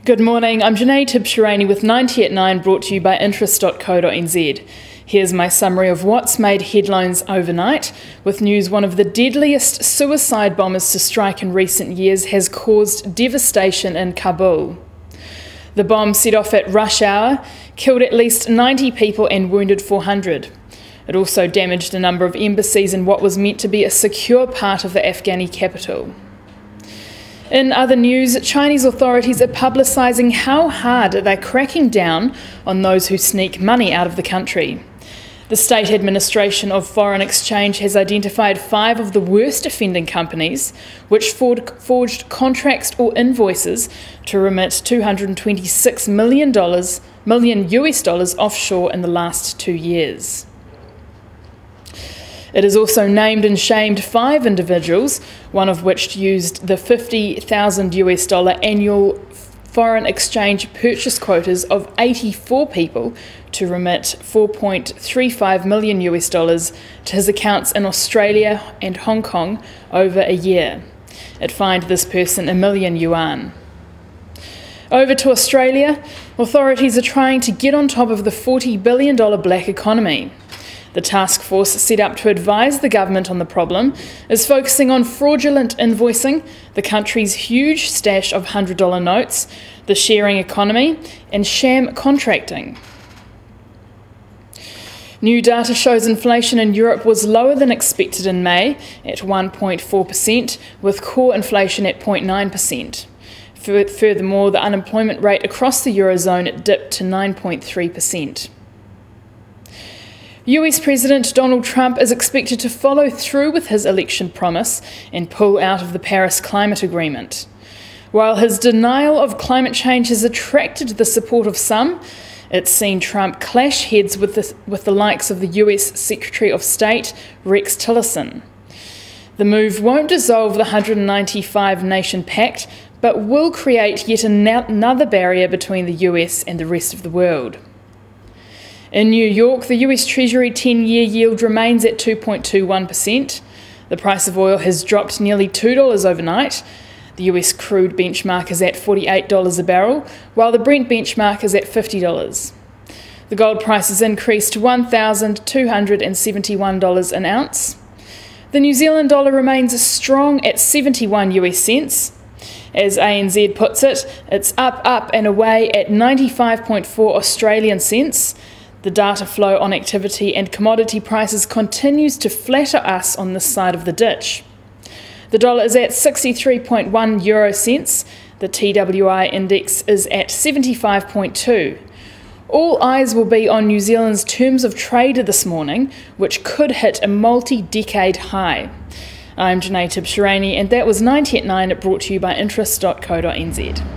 Good morning, I'm Janae Tibshirani with 90 at 9, brought to you by interest.co.nz. Here's my summary of what's made headlines overnight. With news, one of the deadliest suicide bombers to strike in recent years has caused devastation in Kabul. The bomb set off at rush hour, killed at least 90 people and wounded 400. It also damaged a number of embassies in what was meant to be a secure part of the Afghani capital. In other news, Chinese authorities are publicising how hard they're cracking down on those who sneak money out of the country. The State Administration of Foreign Exchange has identified 5 of the worst offending companies which forged contracts or invoices to remit $226 million US dollars offshore in the last 2 years. It has also named and shamed 5 individuals, one of which used the $50,000 US annual foreign exchange purchase quotas of 84 people to remit $4.35 million US dollars to his accounts in Australia and Hong Kong over a year. It fined this person $1 million yuan. Over to Australia, authorities are trying to get on top of the $40 billion black economy. The task force set up to advise the government on the problem is focusing on fraudulent invoicing, the country's huge stash of $100 notes, the sharing economy, and sham contracting. New data shows inflation in Europe was lower than expected in May at 1.4%, with core inflation at 0.9%. Furthermore, the unemployment rate across the Eurozone dipped to 9.3%. US President Donald Trump is expected to follow through with his election promise and pull out of the Paris Climate Agreement. While his denial of climate change has attracted the support of some, it's seen Trump clash heads with the likes of the US Secretary of State, Rex Tillerson. The move won't dissolve the 195-nation pact, but will create yet another barrier between the US and the rest of the world. In New York, the US Treasury 10-year yield remains at 2.21%. The price of oil has dropped nearly $2 overnight. The US crude benchmark is at $48 a barrel, while the Brent benchmark is at $50. The gold price has increased to $1,271 an ounce. The New Zealand dollar remains strong at 71 US cents. As ANZ puts it, it's up and away at 95.4 Australian cents. The data flow on activity and commodity prices continues to flatter us on this side of the ditch. The dollar is at 63.1 euro cents. The TWI index is at 75.2. All eyes will be on New Zealand's terms of trade this morning, which could hit a multi-decade high. I'm Janae Tibshirani, and that was 90 at 9, brought to you by interest.co.nz.